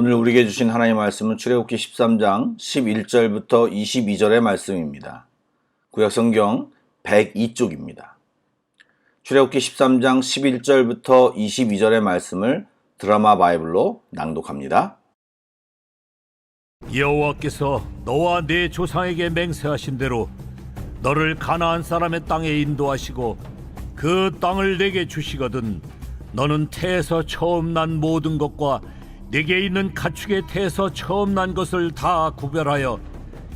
오늘 우리에게 주신 하나님의 말씀은 출애굽기 13장 11절부터 22절의 말씀입니다. 구약성경 102쪽입니다. 출애굽기 13장 11절부터 22절의 말씀을 드라마 바이블로 낭독합니다. 여호와께서 너와 네 조상에게 맹세하신 대로 너를 가나안 사람의 땅에 인도하시고 그 땅을 내게 주시거든 너는 태에서 처음 난 모든 것과 네게 있는 가축의 태에서 처음 난 것을 다 구별하여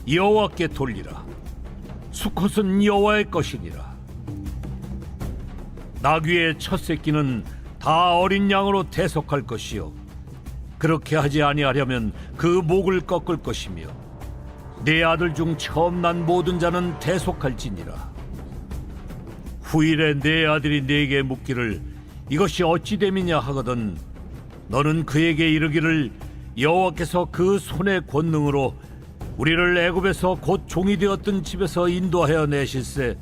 여호와께 돌리라. 수컷은 여호와의 것이니라. 나귀의 첫 새끼는 다 어린 양으로 대속할 것이요 그렇게 하지 아니하려면 그 목을 꺾을 것이며 네 아들 중 처음 난 모든 자는 대속할지니라. 후일에 네 아들이 네게 묻기를 이것이 어찌 됨이냐 하거든 너는 그에게 이르기를 여호와께서 그 손의 권능으로 우리를 애굽에서 곧 종이 되었던 집에서 인도하여 내실세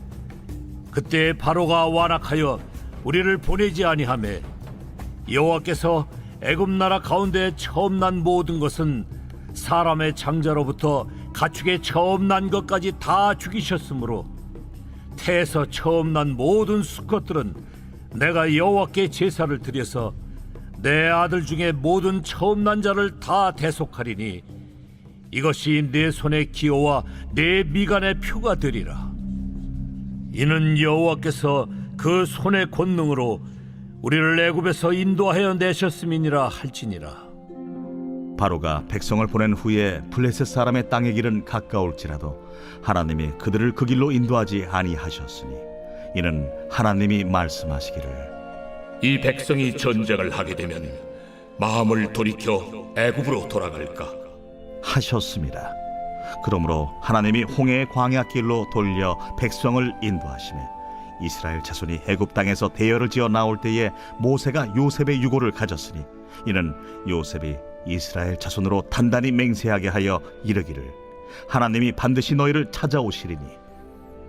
그때 바로가 완악하여 우리를 보내지 아니하매 여호와께서 애굽 나라 가운데 처음 난 모든 것은 사람의 장자로부터 가축의 처음 난 것까지 다 죽이셨으므로 태에서 처음 난 모든 수컷들은 내가 여호와께 제사를 드려서 내 아들 중에 모든 처음 난 자를 다 대속하리니 이것이 내 손의 기호와 내 미간의 표가 되리라. 이는 여호와께서 그 손의 권능으로 우리를 애굽에서 인도하여 내셨음이니라 할지니라. 바로가 백성을 보낸 후에 블레셋 사람의 땅의 길은 가까울지라도 하나님이 그들을 그 길로 인도하지 아니하셨으니 이는 하나님이 말씀하시기를 이 백성이 전쟁을 하게 되면 마음을 돌이켜 애굽으로 돌아갈까 하셨습니다. 그러므로 하나님이 홍해의 광야 길로 돌려 백성을 인도하시매 이스라엘 자손이 애굽 땅에서 대열을 지어 나올 때에 모세가 요셉의 유고를 가졌으니 이는 요셉이 이스라엘 자손으로 단단히 맹세하게 하여 이르기를 하나님이 반드시 너희를 찾아오시리니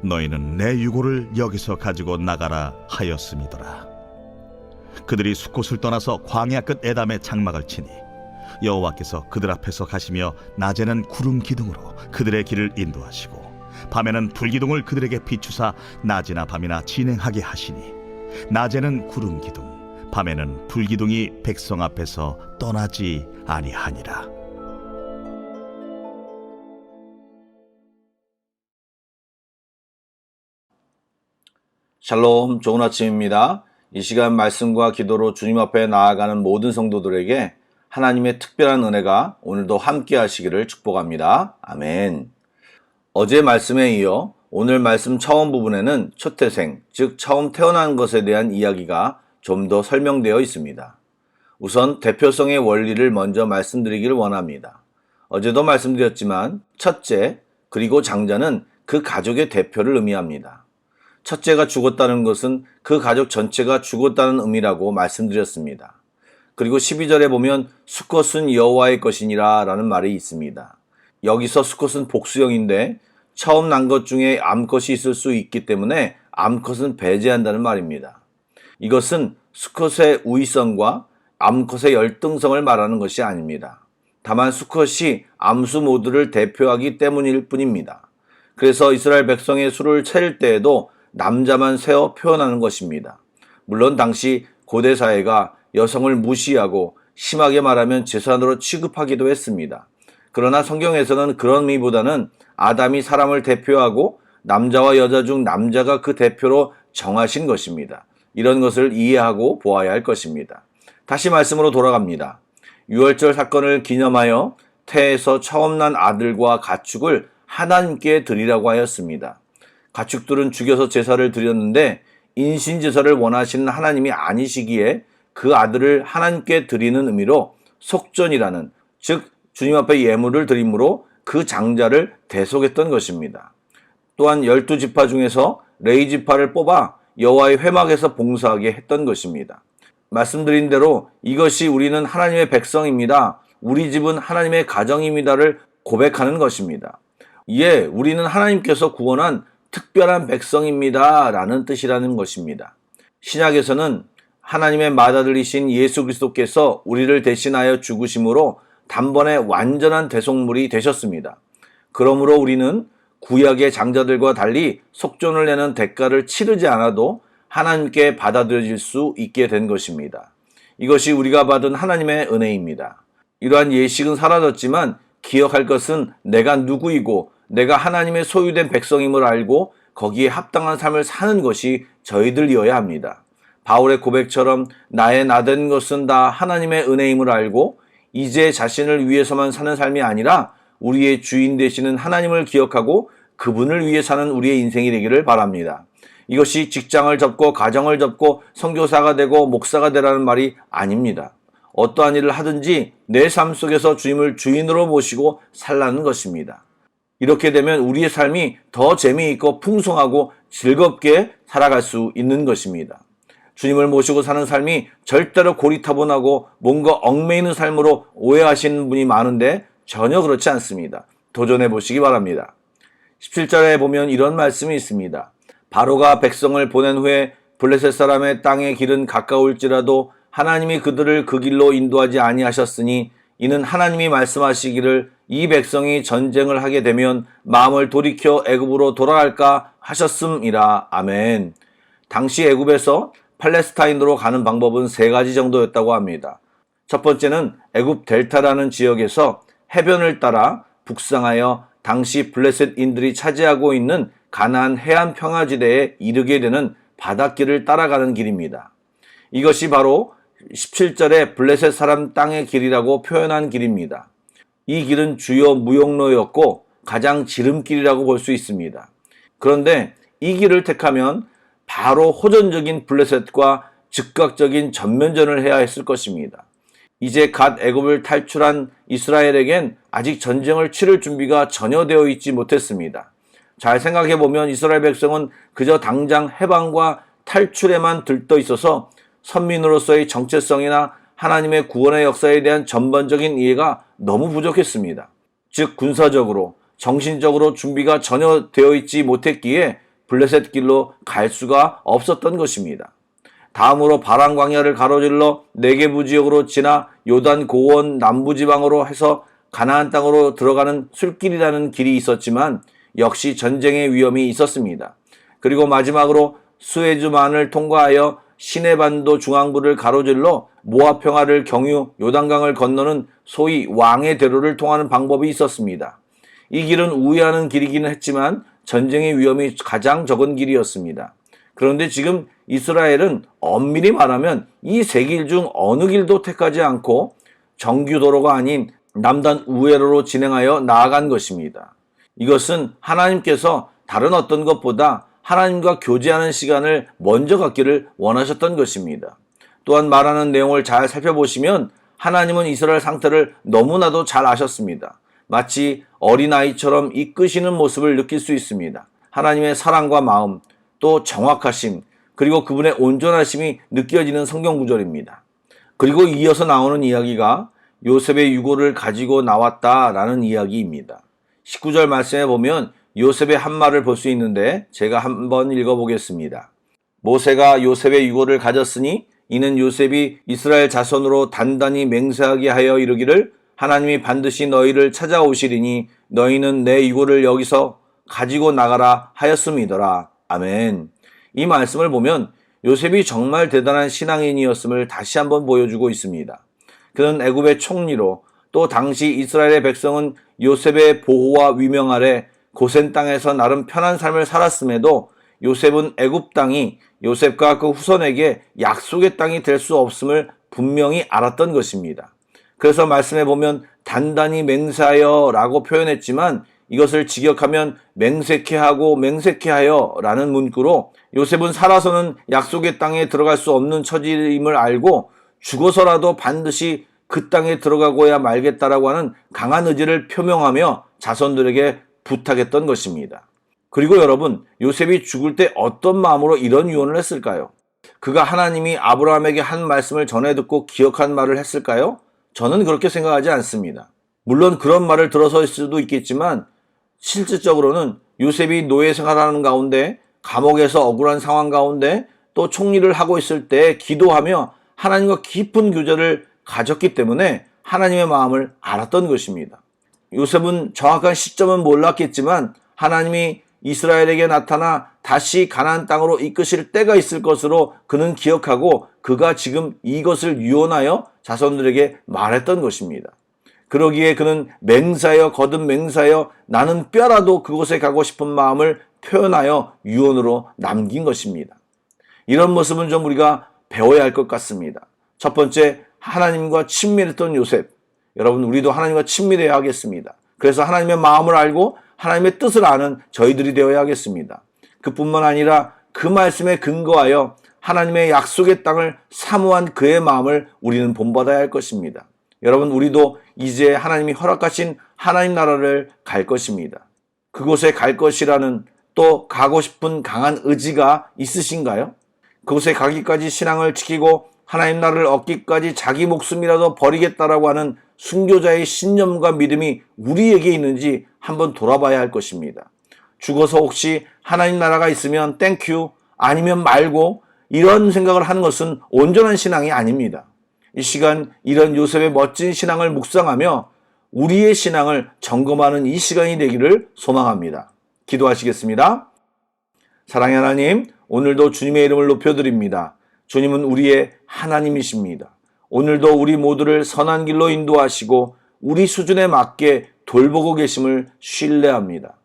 너희는 내 유고를 여기서 가지고 나가라 하였음이더라. 그들이 숫곳을 떠나서 광야 끝 에담에 장막을 치니 여호와께서 그들 앞에서 가시며 낮에는 구름 기둥으로 그들의 길을 인도하시고 밤에는 불기둥을 그들에게 비추사 낮이나 밤이나 진행하게 하시니 낮에는 구름 기둥 밤에는 불기둥이 백성 앞에서 떠나지 아니하니라. 샬롬, 좋은 아침입니다. 이 시간 말씀과 기도로 주님 앞에 나아가는 모든 성도들에게 하나님의 특별한 은혜가 오늘도 함께 하시기를 축복합니다. 아멘. 어제 말씀에 이어 오늘 말씀 처음 부분에는 초태생, 즉 처음 태어난 것에 대한 이야기가 좀 더 설명되어 있습니다. 우선 대표성의 원리를 먼저 말씀드리기를 원합니다. 어제도 말씀드렸지만 첫째 그리고 장자는 그 가족의 대표를 의미합니다. 첫째가 죽었다는 것은 그 가족 전체가 죽었다는 의미라고 말씀드렸습니다. 그리고 12절에 보면 수컷은 여호와의 것이니라 라는 말이 있습니다. 여기서 수컷은 복수형인데 처음 난 것 중에 암컷이 있을 수 있기 때문에 암컷은 배제한다는 말입니다. 이것은 수컷의 우위성과 암컷의 열등성을 말하는 것이 아닙니다. 다만 수컷이 암수 모두를 대표하기 때문일 뿐입니다. 그래서 이스라엘 백성의 수를 셀 때에도 남자만 세어 표현하는 것입니다. 물론 당시 고대 사회가 여성을 무시하고 심하게 말하면 제사장으로 취급하기도 했습니다. 그러나 성경에서는 그런 의미보다는 아담이 사람을 대표하고 남자와 여자 중 남자가 그 대표로 정하신 것입니다. 이런 것을 이해하고 보아야 할 것입니다. 다시 말씀으로 돌아갑니다. 유월절 사건을 기념하여 태에서 처음 난 아들과 가축을 하나님께 드리라고 하였습니다. 가축들은 죽여서 제사를 드렸는데 인신제사를 원하시는 하나님이 아니시기에 그 아들을 하나님께 드리는 의미로 속전이라는, 즉 주님 앞에 예물을 드림으로 그 장자를 대속했던 것입니다. 또한 12지파 중에서 레위지파를 뽑아 여호와의 회막에서 봉사하게 했던 것입니다. 말씀드린 대로 이것이 우리는 하나님의 백성입니다. 우리 집은 하나님의 가정입니다를 고백하는 것입니다. 이에 우리는 하나님께서 구원한 특별한 백성입니다 라는 뜻이라는 것입니다. 신약에서는 하나님의 맏아들이신 예수 그리스도께서 우리를 대신하여 죽으심으로 단번에 완전한 대속물이 되셨습니다. 그러므로 우리는 구약의 장자들과 달리 속전을 내는 대가를 치르지 않아도 하나님께 받아들여질 수 있게 된 것입니다. 이것이 우리가 받은 하나님의 은혜입니다. 이러한 예식은 사라졌지만 기억할 것은 내가 누구이고 내가 하나님의 소유된 백성임을 알고 거기에 합당한 삶을 사는 것이 저희들이어야 합니다. 바울의 고백처럼 나의 나된 것은 다 하나님의 은혜임을 알고 이제 자신을 위해서만 사는 삶이 아니라 우리의 주인 되시는 하나님을 기억하고 그분을 위해 사는 우리의 인생이 되기를 바랍니다. 이것이 직장을 접고 가정을 접고 선교사가 되고 목사가 되라는 말이 아닙니다. 어떠한 일을 하든지 내 삶 속에서 주님을 주인으로 모시고 살라는 것입니다. 이렇게 되면 우리의 삶이 더 재미있고 풍성하고 즐겁게 살아갈 수 있는 것입니다. 주님을 모시고 사는 삶이 절대로 고리타분하고 뭔가 얽매이는 삶으로 오해하시는 분이 많은데 전혀 그렇지 않습니다. 도전해 보시기 바랍니다. 17절에 보면 이런 말씀이 있습니다. 바로가 백성을 보낸 후에 블레셋 사람의 땅의 길은 가까울지라도 하나님이 그들을 그 길로 인도하지 아니하셨으니 이는 하나님이 말씀하시기를 이 백성이 전쟁을 하게 되면 마음을 돌이켜 애굽으로 돌아갈까 하셨음이라. 아멘. 당시 애굽에서 팔레스타인으로 가는 방법은 3가지 정도였다고 합니다. 첫 번째는 애굽 델타라는 지역에서 해변을 따라 북상하여 당시 블레셋인들이 차지하고 있는 가나안 해안 평화지대에 이르게 되는 바닷길을 따라가는 길입니다. 이것이 바로 17절에 블레셋 사람 땅의 길이라고 표현한 길입니다. 이 길은 주요 무역로였고 가장 지름길이라고 볼 수 있습니다. 그런데 이 길을 택하면 바로 호전적인 블레셋과 즉각적인 전면전을 해야 했을 것입니다. 이제 갓 애굽을 탈출한 이스라엘에겐 아직 전쟁을 치를 준비가 전혀 되어 있지 못했습니다. 잘 생각해보면 이스라엘 백성은 그저 당장 해방과 탈출에만 들떠 있어서 선민으로서의 정체성이나 하나님의 구원의 역사에 대한 전반적인 이해가 너무 부족했습니다. 즉 군사적으로, 정신적으로 준비가 전혀 되어 있지 못했기에 블레셋 길로 갈 수가 없었던 것입니다. 다음으로 바란 광야를 가로질러 네게부 지역으로 지나 요단 고원 남부지방으로 해서 가나안 땅으로 들어가는 술길이라는 길이 있었지만 역시 전쟁의 위험이 있었습니다. 그리고 마지막으로 수에즈만을 통과하여 시내반도 중앙부를 가로질러 모압 평화를 경유 요단강을 건너는 소위 왕의 대로를 통하는 방법이 있었습니다. 이 길은 우회하는 길이기는 했지만 전쟁의 위험이 가장 적은 길이었습니다. 그런데 지금 이스라엘은 엄밀히 말하면 이 3길 중 어느 길도 택하지 않고 정규도로가 아닌 남단 우회로로 진행하여 나아간 것입니다. 이것은 하나님께서 다른 어떤 것보다 하나님과 교제하는 시간을 먼저 갖기를 원하셨던 것입니다. 또한 말하는 내용을 잘 살펴보시면 하나님은 이스라엘 상태를 너무나도 잘 아셨습니다. 마치 어린아이처럼 이끄시는 모습을 느낄 수 있습니다. 하나님의 사랑과 마음, 또 정확하심, 그리고 그분의 온전하심이 느껴지는 성경 구절입니다. 그리고 이어서 나오는 이야기가 요셉의 유고를 가지고 나왔다라는 이야기입니다. 19절 말씀에 보면 요셉의 한 말을 볼 수 있는데 제가 한번 읽어보겠습니다. 모세가 요셉의 유고를 가졌으니 이는 요셉이 이스라엘 자손으로 단단히 맹세하게 하여 이르기를 하나님이 반드시 너희를 찾아오시리니 너희는 내 유고를 여기서 가지고 나가라 하였음이더라. 아멘. 이 말씀을 보면 요셉이 정말 대단한 신앙인이었음을 다시 한번 보여주고 있습니다. 그는 애굽의 총리로 또 당시 이스라엘의 백성은 요셉의 보호와 위명 아래 고센 땅에서 나름 편한 삶을 살았음에도 요셉은 애굽 땅이 요셉과 그 후손에게 약속의 땅이 될 수 없음을 분명히 알았던 것입니다. 그래서 말씀해 보면 단단히 맹세하여 라고 표현했지만 이것을 직역하면 맹세케 하고 맹세케 하여 라는 문구로 요셉은 살아서는 약속의 땅에 들어갈 수 없는 처지임을 알고 죽어서라도 반드시 그 땅에 들어가고야 말겠다라고 하는 강한 의지를 표명하며 자손들에게 부탁했던 것입니다. 그리고 여러분, 요셉이 죽을 때 어떤 마음으로 이런 유언을 했을까요? 그가 하나님이 아브라함에게 한 말씀을 전해 듣고 기억한 말을 했을까요? 저는 그렇게 생각하지 않습니다. 물론 그런 말을 들어서일 수도 있겠지만 실질적으로는 요셉이 노예 생활하는 가운데 감옥에서 억울한 상황 가운데 또 총리를 하고 있을 때 기도하며 하나님과 깊은 교제를 가졌기 때문에 하나님의 마음을 알았던 것입니다. 요셉은 정확한 시점은 몰랐겠지만 하나님이 이스라엘에게 나타나 다시 가나안 땅으로 이끄실 때가 있을 것으로 그는 기억하고 그가 지금 이것을 유언하여 자손들에게 말했던 것입니다. 그러기에 그는 맹세하여 거듭 맹세하여 나는 뼈라도 그곳에 가고 싶은 마음을 표현하여 유언으로 남긴 것입니다. 이런 모습은 좀 우리가 배워야 할 것 같습니다. 첫 번째, 하나님과 친밀했던 요셉. 여러분, 우리도 하나님과 친밀해야 하겠습니다. 그래서 하나님의 마음을 알고 하나님의 뜻을 아는 저희들이 되어야 하겠습니다. 그뿐만 아니라 그 말씀에 근거하여 하나님의 약속의 땅을 사모한 그의 마음을 우리는 본받아야 할 것입니다. 여러분, 우리도 이제 하나님이 허락하신 하나님 나라를 갈 것입니다. 그곳에 갈 것이라는 또 가고 싶은 강한 의지가 있으신가요? 그곳에 가기까지 신앙을 지키고 하나님 나라를 얻기까지 자기 목숨이라도 버리겠다라고 하는 순교자의 신념과 믿음이 우리에게 있는지 한번 돌아봐야 할 것입니다. 죽어서 혹시 하나님 나라가 있으면 땡큐 아니면 말고 이런 생각을 하는 것은 온전한 신앙이 아닙니다. 이 시간 이런 요셉의 멋진 신앙을 묵상하며 우리의 신앙을 점검하는 이 시간이 되기를 소망합니다. 기도하시겠습니다. 사랑의 하나님, 오늘도 주님의 이름을 높여드립니다. 주님은 우리의 하나님이십니다. 오늘도 우리 모두를 선한 길로 인도하시고 우리 수준에 맞게 돌보고 계심을 신뢰합니다.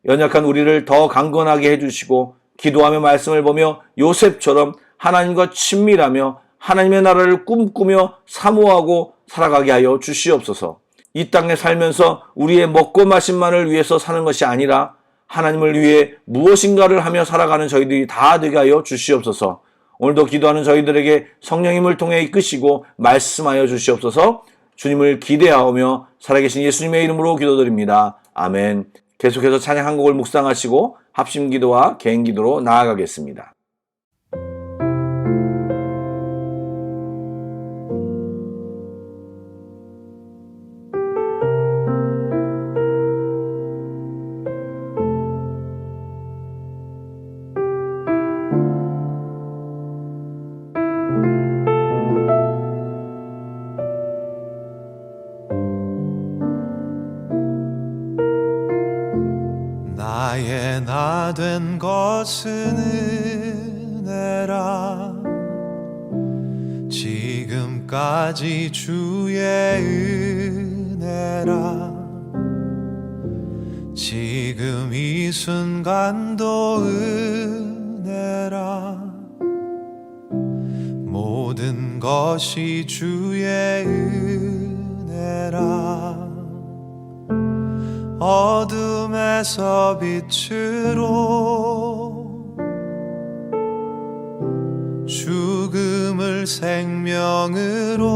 연약한 우리를 더 강건하게 해주시고 기도하며 말씀을 보며 요셉처럼 하나님과 친밀하며 하나님의 나라를 꿈꾸며 사모하고 살아가게 하여 주시옵소서. 이 땅에 살면서 우리의 먹고 마심만을 위해서 사는 것이 아니라 하나님을 위해 무엇인가를 하며 살아가는 저희들이 다 되게 하여 주시옵소서. 오늘도 기도하는 저희들에게 성령님을 통해 이끄시고 말씀하여 주시옵소서. 주님을 기대하며 살아계신 예수님의 이름으로 기도드립니다. 아멘. 계속해서 찬양 한 곡을 묵상하시고 합심 기도와 개인 기도로 나아가겠습니다. 나의 나 된 것은 은혜라 지금까지 주의 은혜라 지금 이 순간도 은혜라 모든 것이 주의 은혜라 어둠에서 빛으로 죽음을 생명으로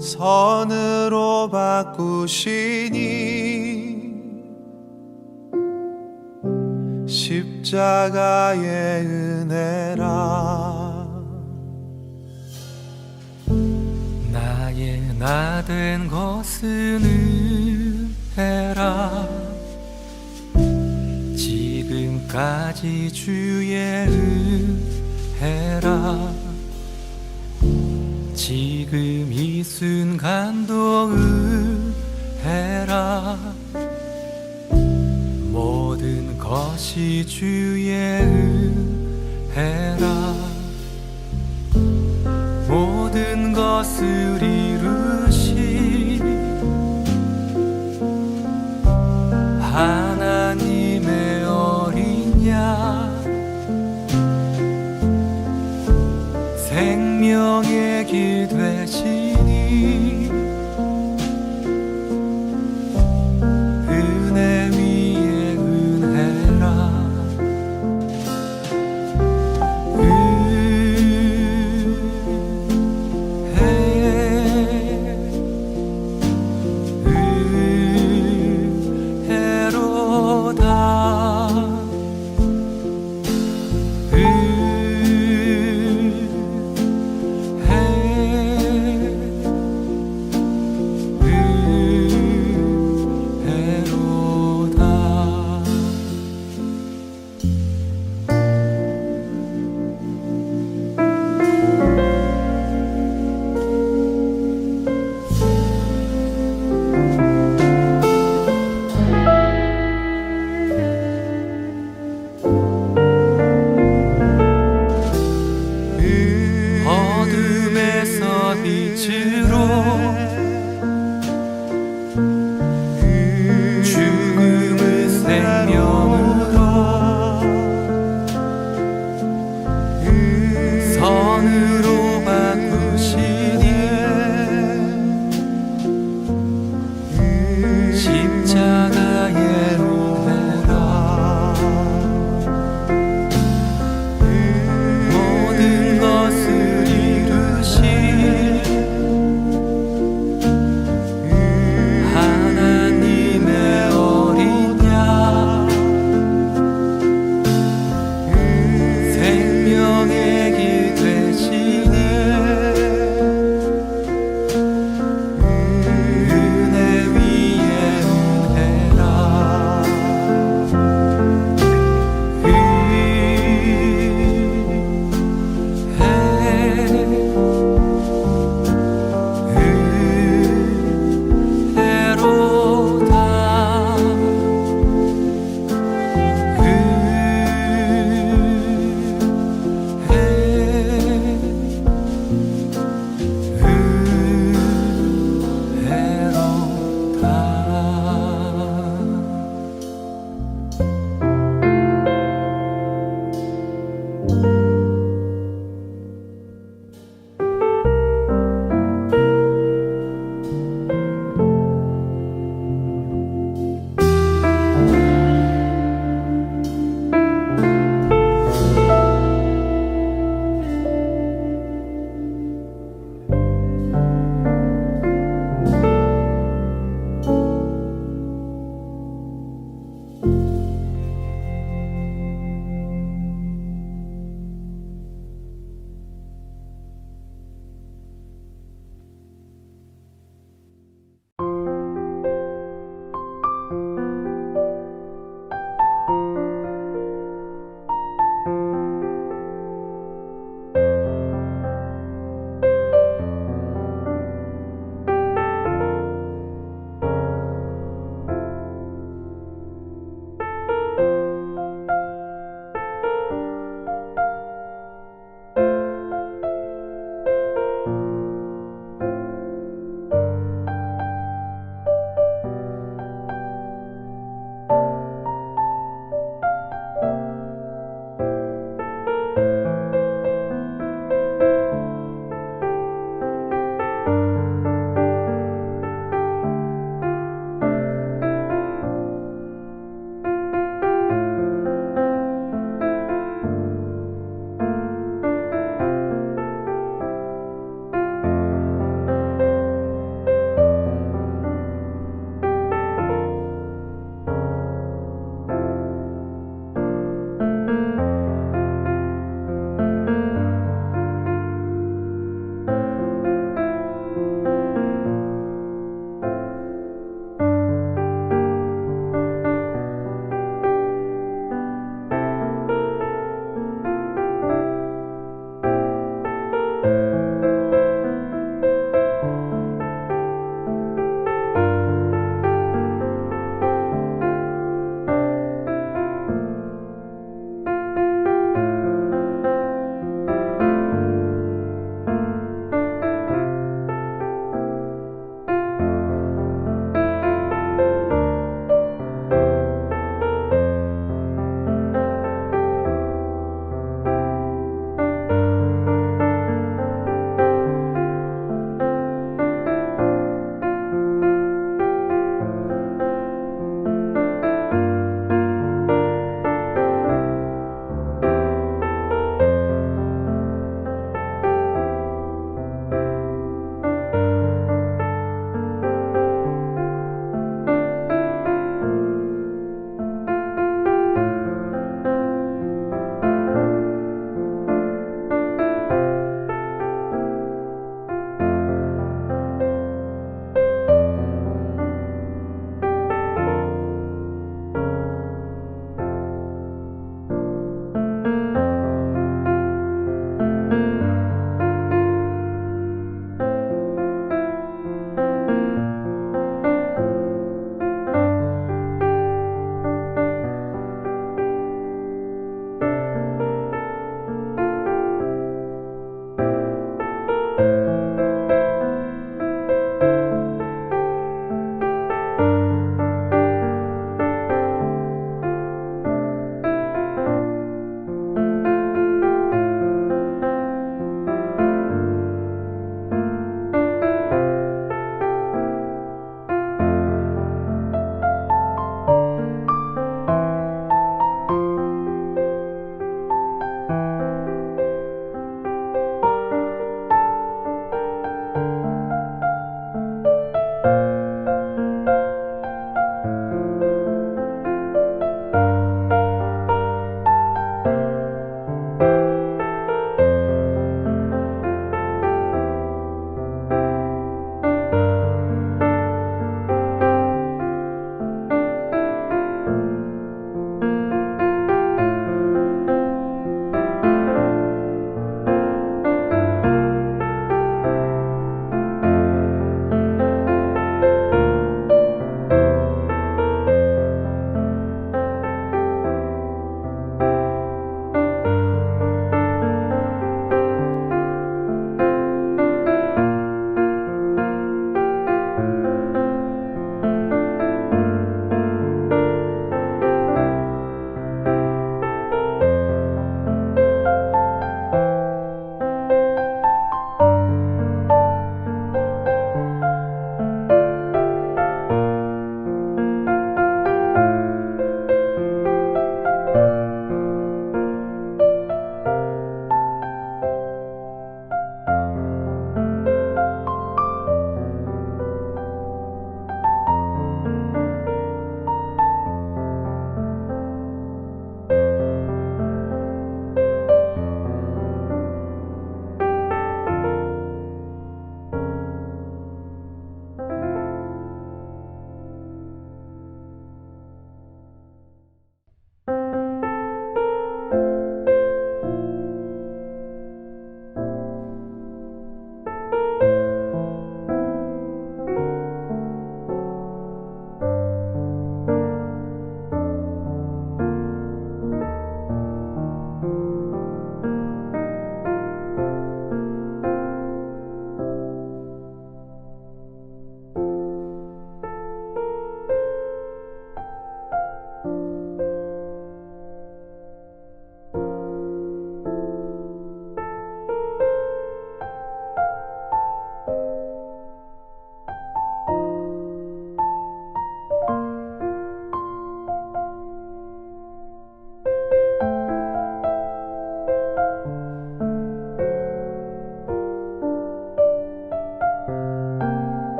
선으로 바꾸시니 십자가의 은혜라 나의 나 된 것은 은혜라 지금까지 주의 은혜라 지금 이 순간도 은혜라 모든 것이 주의 은혜라 모든 것을